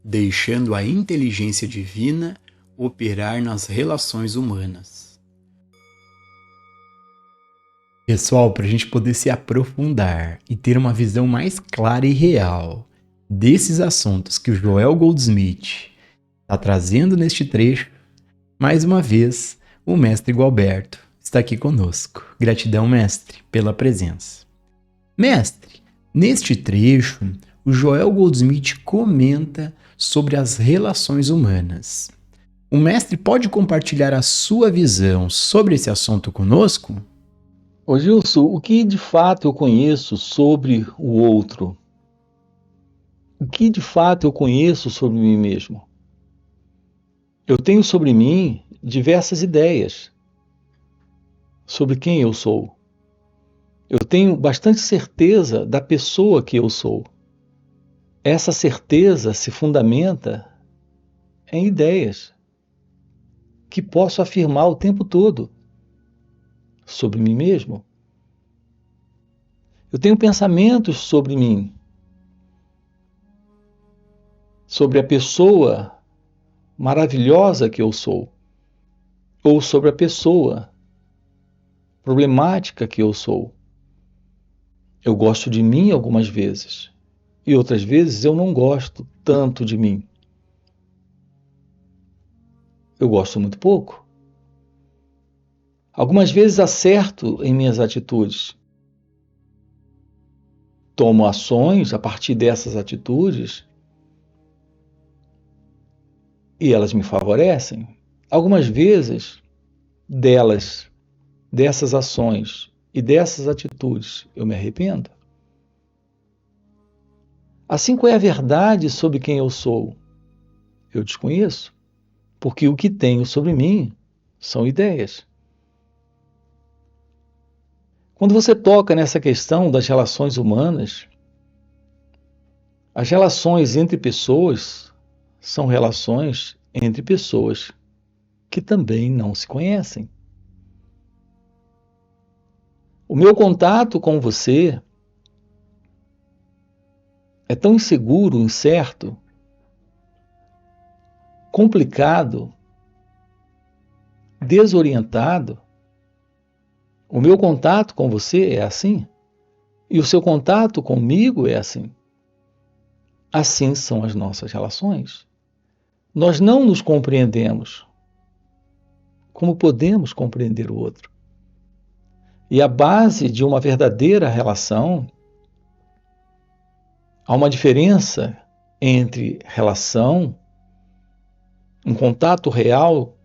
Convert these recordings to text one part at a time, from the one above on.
deixando a inteligência divina operar nas relações humanas. Pessoal, para a gente poder se aprofundar e ter uma visão mais clara e real desses assuntos que o Joel Goldsmith está trazendo neste trecho, mais uma vez, o mestre Gualberto está aqui conosco. Gratidão, mestre, pela presença. Mestre, neste trecho, o Joel Goldsmith comenta sobre as relações humanas. O mestre pode compartilhar a sua visão sobre esse assunto conosco? Ô Gilson, o que de fato eu conheço sobre o outro? O que de fato eu conheço sobre mim mesmo? Eu tenho sobre mim diversas ideias sobre quem eu sou. Eu tenho bastante certeza da pessoa que eu sou. Essa certeza se fundamenta em ideias que posso afirmar o tempo todo sobre mim mesmo. Eu tenho pensamentos sobre mim, sobre a pessoa maravilhosa que eu sou, ou sobre a pessoa problemática que eu sou. Eu gosto de mim algumas vezes, e outras vezes eu não gosto tanto de mim. Eu gosto muito pouco. Algumas vezes acerto em minhas atitudes. Tomo ações a partir dessas atitudes e elas me favorecem. Algumas vezes dessas ações e dessas atitudes, eu me arrependo. Assim, qual é a verdade sobre quem eu sou? Eu desconheço, porque o que tenho sobre mim são ideias. Quando você toca nessa questão das relações humanas, as relações entre pessoas são relações entre pessoas que também não se conhecem. O meu contato com você é tão inseguro, incerto, complicado, desorientado. O meu contato com você é assim, e o seu contato comigo é assim. Assim são as nossas relações. Nós não nos compreendemos. Como podemos compreender o outro? E a base de uma verdadeira relação, há uma diferença entre relação, um contato real,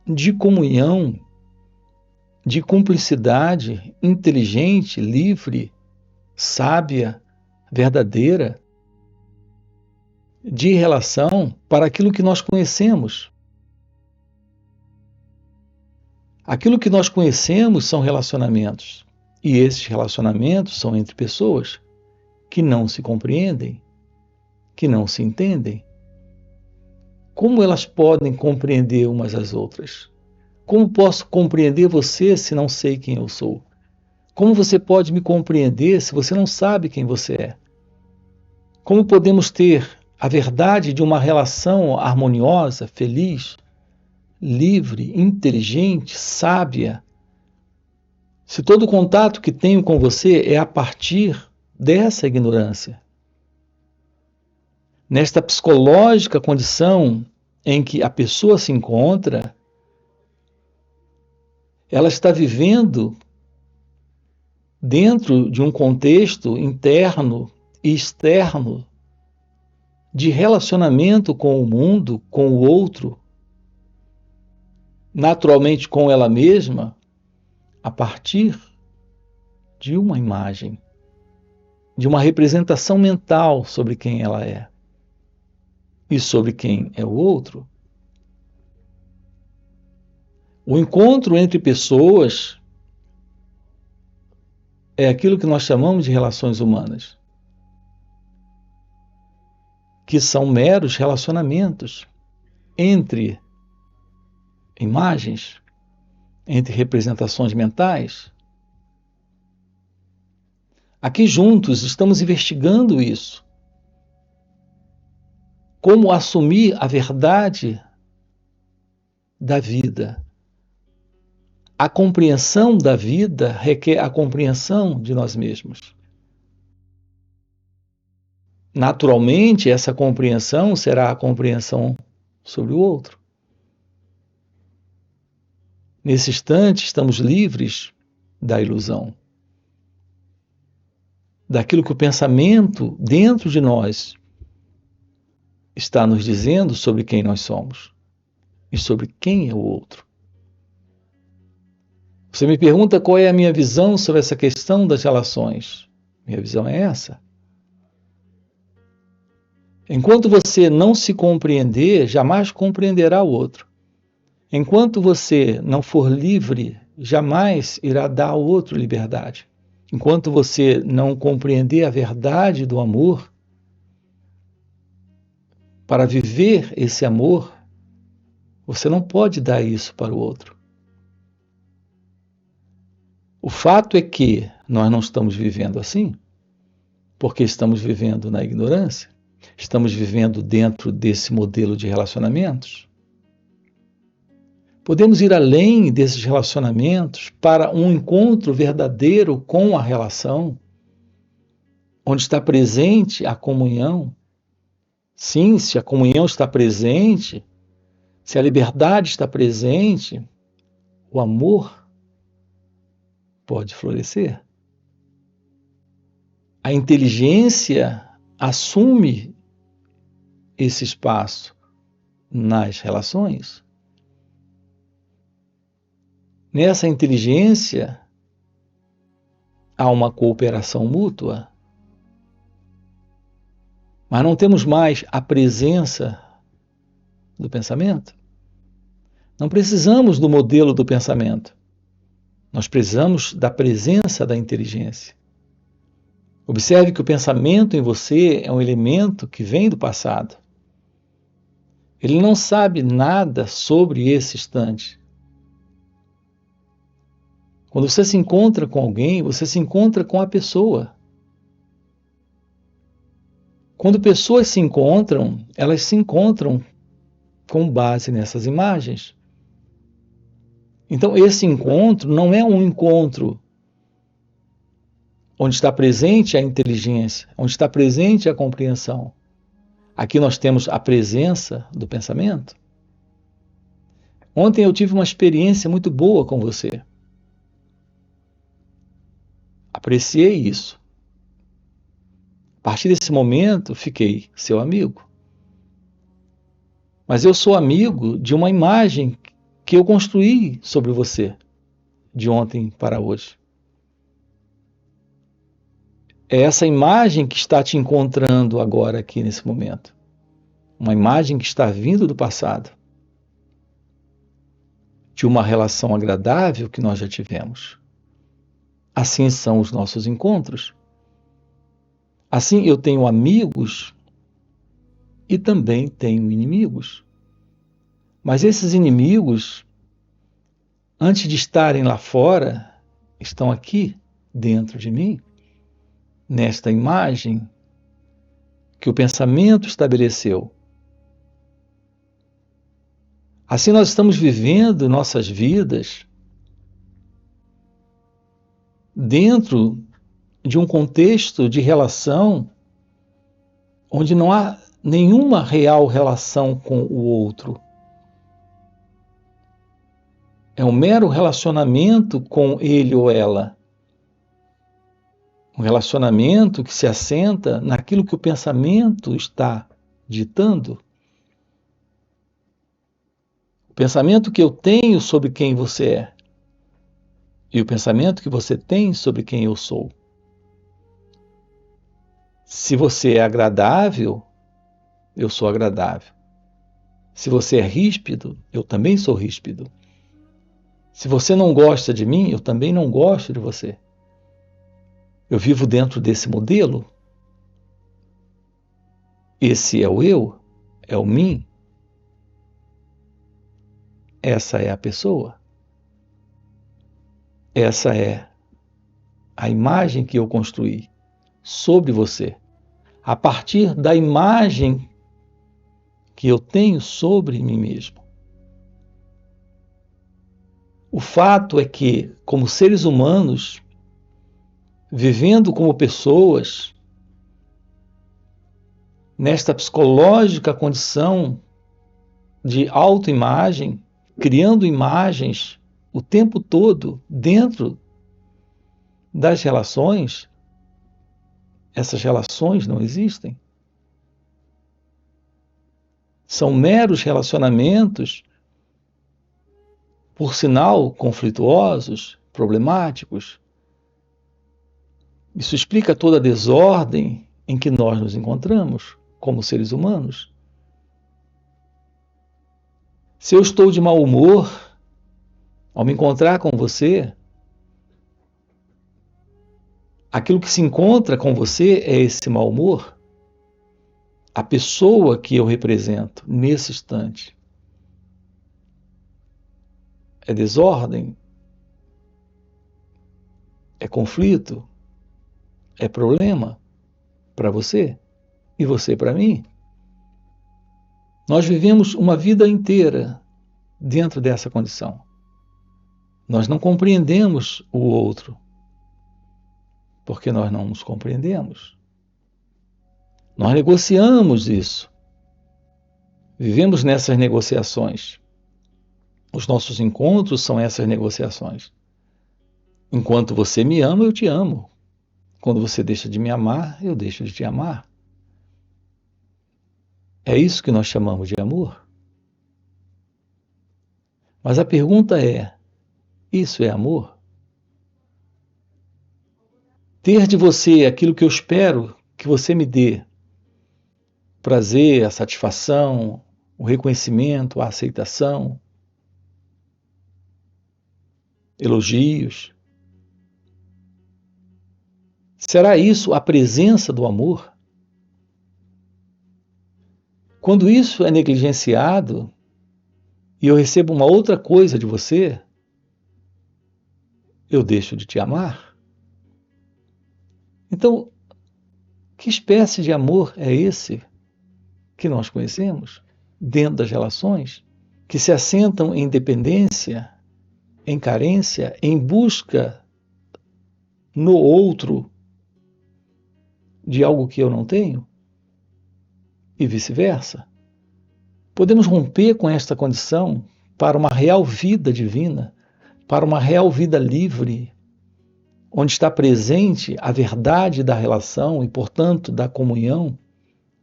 de comunhão, de cumplicidade inteligente, livre, sábia, verdadeira, de relação para aquilo que nós conhecemos. Aquilo que nós conhecemos são relacionamentos, e esses relacionamentos são entre pessoas que não se compreendem, que não se entendem. Como elas podem compreender umas às outras? Como posso compreender você se não sei quem eu sou? Como você pode me compreender se você não sabe quem você é? Como podemos ter a verdade de uma relação harmoniosa, feliz, livre, inteligente, sábia, se todo o contato que tenho com você é a partir dessa ignorância? Nesta psicológica condição em que a pessoa se encontra, ela está vivendo dentro de um contexto interno e externo de relacionamento com o mundo, com o outro, naturalmente com ela mesma, a partir de uma imagem, de uma representação mental sobre quem ela é e sobre quem é o outro. O encontro entre pessoas é aquilo que nós chamamos de relações humanas, que são meros relacionamentos entre imagens, entre representações mentais. Aqui juntos estamos investigando isso. como assumir a verdade da vida. A compreensão da vida requer a compreensão de nós mesmos. Naturalmente, essa compreensão será a compreensão sobre o outro. Nesse instante, estamos livres da ilusão, daquilo que o pensamento dentro de nós está nos dizendo sobre quem nós somos e sobre quem é o outro. Você me pergunta qual é a minha visão sobre essa questão das relações. Minha visão é essa. Enquanto você não se compreender, jamais compreenderá o outro. Enquanto você não for livre, jamais irá dar ao outro liberdade. Enquanto você não compreender a verdade do amor, para viver esse amor, você não pode dar isso para o outro. O fato é que nós não estamos vivendo assim, porque estamos vivendo na ignorância, estamos vivendo dentro desse modelo de relacionamentos. Podemos ir além desses relacionamentos para um encontro verdadeiro com a relação, onde está presente a comunhão. Sim, se a comunhão está presente, se a liberdade está presente, o amor pode florescer. A inteligência assume esse espaço nas relações. Nessa inteligência, há uma cooperação mútua, mas não temos mais a presença do pensamento. Não precisamos do modelo do pensamento. Nós precisamos da presença da inteligência. Observe que o pensamento em você é um elemento que vem do passado. Ele não sabe nada sobre esse instante. Quando você se encontra com alguém, você se encontra com a pessoa. Quando pessoas se encontram, elas se encontram com base nessas imagens. Então, esse encontro não é um encontro onde está presente a inteligência, onde está presente a compreensão. Aqui nós temos a presença do pensamento. Ontem eu tive uma experiência muito boa com você. Apreciei isso. A partir desse momento, fiquei seu amigo. Mas eu sou amigo de uma imagem que eu construí sobre você, de ontem para hoje. É essa imagem que está te encontrando agora aqui nesse momento. Uma imagem que está vindo do passado. De uma relação agradável que nós já tivemos. Assim são os nossos encontros. Assim eu tenho amigos e também tenho inimigos. Mas esses inimigos, antes de estarem lá fora, estão aqui dentro de mim, nesta imagem que o pensamento estabeleceu. Assim nós estamos vivendo nossas vidas dentro de um contexto de relação onde não há nenhuma real relação com o outro. É um mero relacionamento com ele ou ela. Um relacionamento que se assenta naquilo que o pensamento está ditando. O pensamento que eu tenho sobre quem você é e o pensamento que você tem sobre quem eu sou. Se você é agradável, eu sou agradável. Se você é ríspido, eu também sou ríspido. Se você não gosta de mim, eu também não gosto de você. Eu vivo dentro desse modelo. Esse é o eu, é o mim. Essa é a pessoa. Essa é a imagem que eu construí sobre você. A partir da imagem que eu tenho sobre mim mesmo. O fato é que, como seres humanos, vivendo como pessoas, nesta psicológica condição de autoimagem, criando imagens o tempo todo dentro das relações, essas relações não existem. São meros relacionamentos, por sinal, conflituosos, problemáticos. Isso explica toda a desordem em que nós nos encontramos como seres humanos. Se eu estou de mau humor ao me encontrar com você, aquilo que se encontra com você é esse mau humor, a pessoa que eu represento nesse instante. É desordem, é conflito, é problema para você e você para mim. Nós vivemos uma vida inteira dentro dessa condição. Nós não compreendemos o outro, porque nós não nos compreendemos. Nós negociamos isso. Vivemos nessas negociações. Os nossos encontros são essas negociações. Enquanto você me ama, eu te amo. Quando você deixa de me amar, eu deixo de te amar. É isso que nós chamamos de amor. Mas a pergunta é: isso é amor? Ter de você aquilo que eu espero que você me dê, prazer, a satisfação, o reconhecimento, a aceitação, elogios. Será isso a presença do amor? Quando isso é negligenciado e eu recebo uma outra coisa de você, eu deixo de te amar? Então, que espécie de amor é esse que nós conhecemos dentro das relações, que se assentam em dependência, em carência, em busca no outro de algo que eu não tenho? E vice-versa. Podemos romper com esta condição para uma real vida divina, para uma real vida livre, onde está presente a verdade da relação e, portanto, da comunhão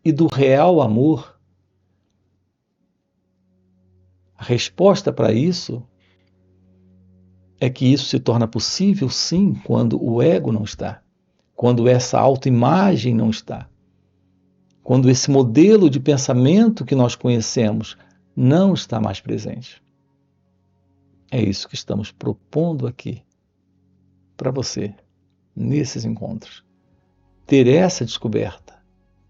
e do real amor. A resposta para isso é que isso se torna possível, sim, quando o ego não está, quando essa autoimagem não está, quando esse modelo de pensamento que nós conhecemos não está mais presente. É isso que estamos propondo aqui para você, nesses encontros. Ter essa descoberta,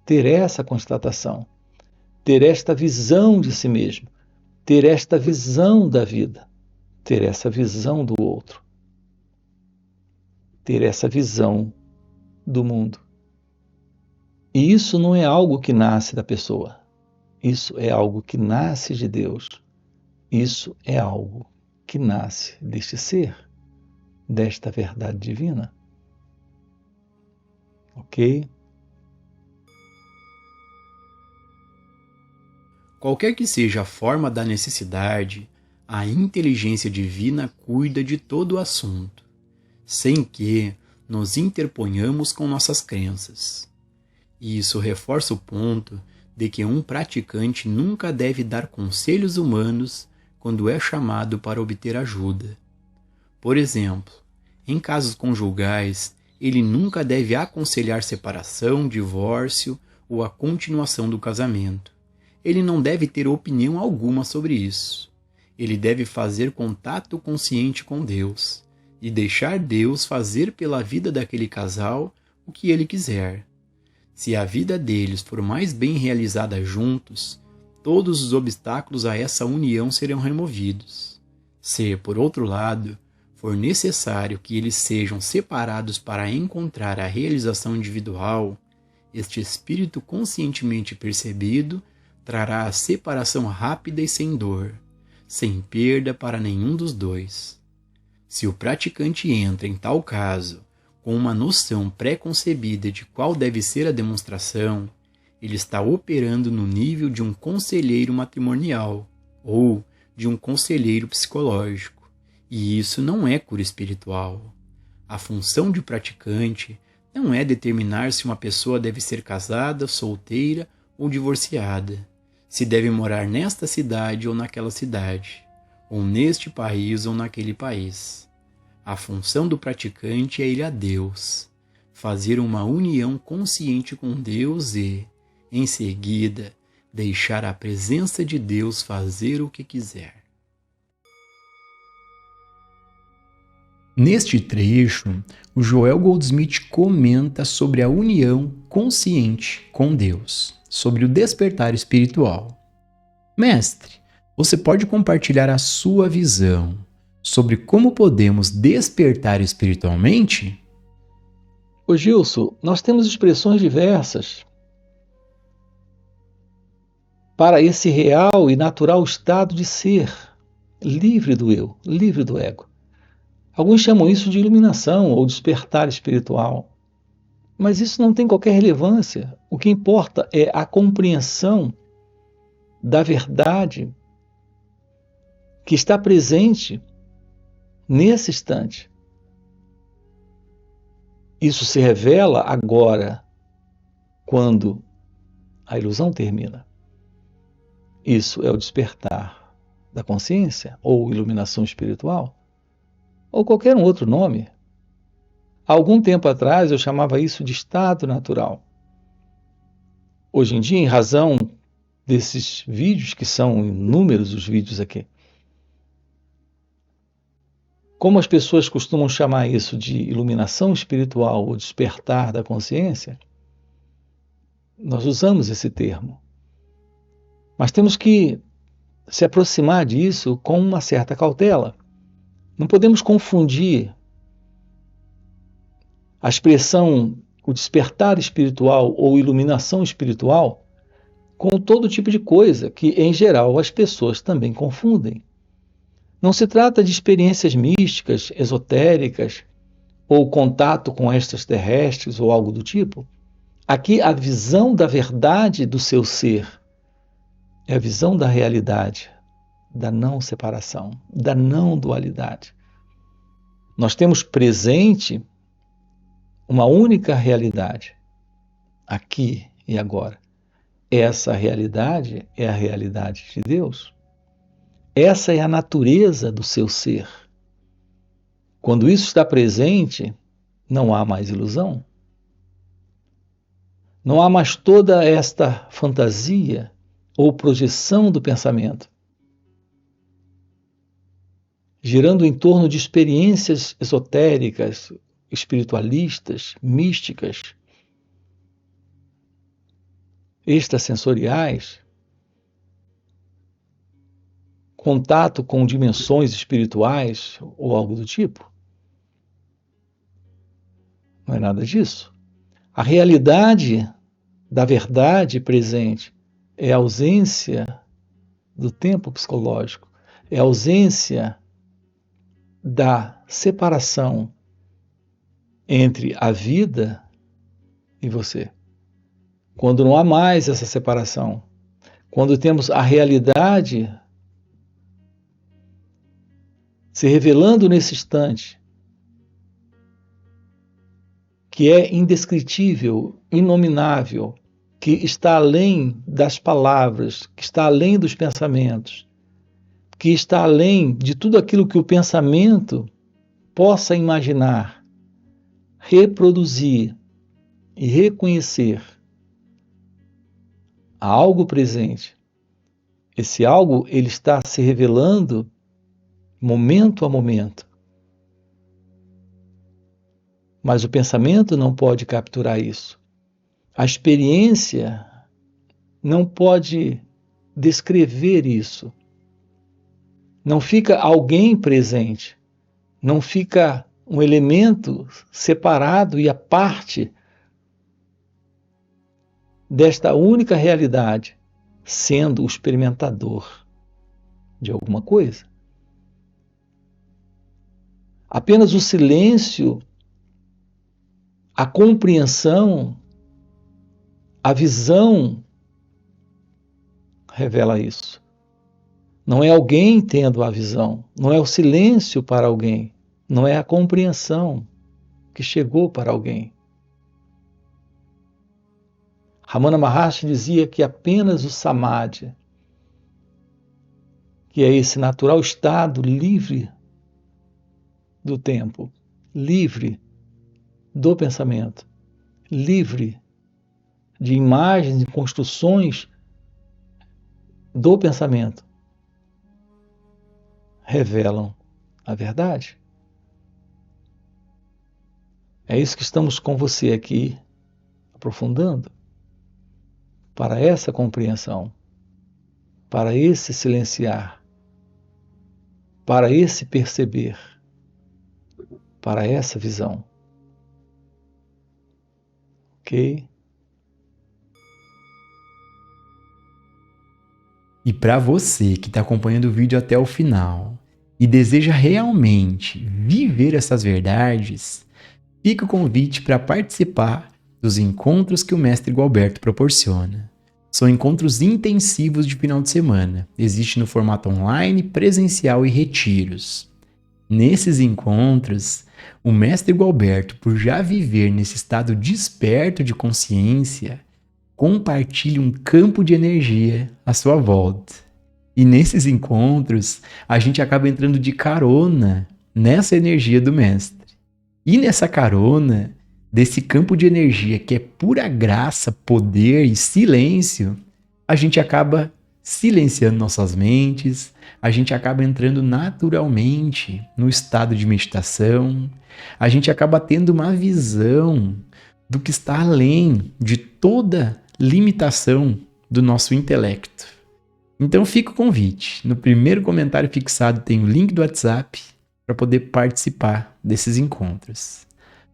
ter essa constatação, ter esta visão de si mesmo, ter esta visão da vida, ter essa visão do outro, ter essa visão do mundo. E isso não é algo que nasce da pessoa. Isso é algo que nasce de Deus. Isso é algo que nasce deste ser, desta verdade divina. Ok? Qualquer que seja a forma da necessidade, a inteligência divina cuida de todo o assunto, sem que nos interponhamos com nossas crenças. E isso reforça o ponto de que um praticante nunca deve dar conselhos humanos quando é chamado para obter ajuda. Por exemplo, em casos conjugais, ele nunca deve aconselhar separação, divórcio ou a continuação do casamento. Ele não deve ter opinião alguma sobre isso. Ele deve fazer contato consciente com Deus e deixar Deus fazer pela vida daquele casal o que ele quiser. Se a vida deles for mais bem realizada juntos, todos os obstáculos a essa união serão removidos. Se, por outro lado, for necessário que eles sejam separados para encontrar a realização individual, este espírito conscientemente percebido trará a separação rápida e sem dor, sem perda para nenhum dos dois. Se o praticante entra em tal caso com uma noção pré-concebida de qual deve ser a demonstração, ele está operando no nível de um conselheiro matrimonial ou de um conselheiro psicológico, e isso não é cura espiritual. A função de praticante não é determinar se uma pessoa deve ser casada, solteira ou divorciada, se deve morar nesta cidade ou naquela cidade, ou neste país ou naquele país. A função do praticante é ir a Deus, fazer uma união consciente com Deus e, em seguida, deixar a presença de Deus fazer o que quiser. Neste trecho, o Joel Goldsmith comenta sobre a união consciente com Deus, sobre o despertar espiritual. Mestre, você pode compartilhar a sua visão sobre como podemos despertar espiritualmente? Ô Gilson, nós temos expressões diversas para esse real e natural estado de ser, livre do eu, livre do ego. Alguns chamam isso de iluminação ou despertar espiritual, mas isso não tem qualquer relevância. O que importa é a compreensão da verdade que está presente nesse instante. Isso se revela agora, quando a ilusão termina. Isso é o despertar da consciência, ou iluminação espiritual, ou qualquer um outro nome. Há algum tempo atrás eu chamava isso de estado natural. Hoje em dia, em razão desses vídeos, que são inúmeros os vídeos aqui, como as pessoas costumam chamar isso de iluminação espiritual ou despertar da consciência, nós usamos esse termo. Mas temos que se aproximar disso com uma certa cautela. Não podemos confundir a expressão o despertar espiritual ou iluminação espiritual com todo tipo de coisa que, em geral, as pessoas também confundem. Não se trata de experiências místicas, esotéricas, ou contato com extraterrestres ou algo do tipo. Aqui a visão da verdade do seu ser é a visão da realidade, da não separação, da não dualidade. Nós temos presente uma única realidade, aqui e agora. Essa realidade é a realidade de Deus. Essa é a natureza do seu ser. Quando isso está presente, não há mais ilusão. Não há mais toda esta fantasia ou projeção do pensamento, girando em torno de experiências esotéricas, espiritualistas, místicas, extrasensoriais, contato com dimensões espirituais ou algo do tipo. Não é nada disso. A realidade da verdade presente é a ausência do tempo psicológico, é a ausência da separação entre a vida e você. Quando não há mais essa separação, quando temos a realidade se revelando nesse instante, que é indescritível, inominável, que está além das palavras, que está além dos pensamentos, que está além de tudo aquilo que o pensamento possa imaginar, reproduzir e reconhecer. Há algo presente. Esse algo, ele está se revelando momento a momento. Mas o pensamento não pode capturar isso. A experiência não pode descrever isso. Não fica alguém presente. Não fica um elemento separado e à parte desta única realidade sendo o experimentador de alguma coisa. Apenas o silêncio, a compreensão, a visão revela isso. Não é alguém tendo a visão, não é o silêncio para alguém, não é a compreensão que chegou para alguém. Ramana Maharshi dizia que apenas o samadhi, que é esse natural estado livre do tempo, livre do pensamento, livre de imagens e construções do pensamento, revelam a verdade. É isso que estamos com você aqui, aprofundando, para essa compreensão, para esse silenciar, para esse perceber, para essa visão. Ok? E para você que está acompanhando o vídeo até o final e deseja realmente viver essas verdades, fica o convite para participar dos encontros que o Mestre Gualberto proporciona. São encontros intensivos de final de semana. Existe no formato online, presencial e retiros. Nesses encontros, o Mestre Gualberto, por já viver nesse estado desperto de consciência, compartilha um campo de energia à sua volta. E nesses encontros, a gente acaba entrando de carona nessa energia do Mestre. E nessa carona, desse campo de energia que é pura graça, poder e silêncio, a gente acaba silenciando nossas mentes, a gente acaba entrando naturalmente no estado de meditação, a gente acaba tendo uma visão do que está além de toda limitação do nosso intelecto. Então fica o convite. No primeiro comentário fixado tem o link do WhatsApp para poder participar desses encontros.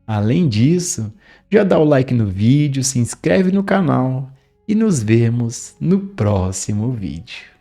Além disso, já dá o like no vídeo, se inscreve no canal e nos vemos no próximo vídeo.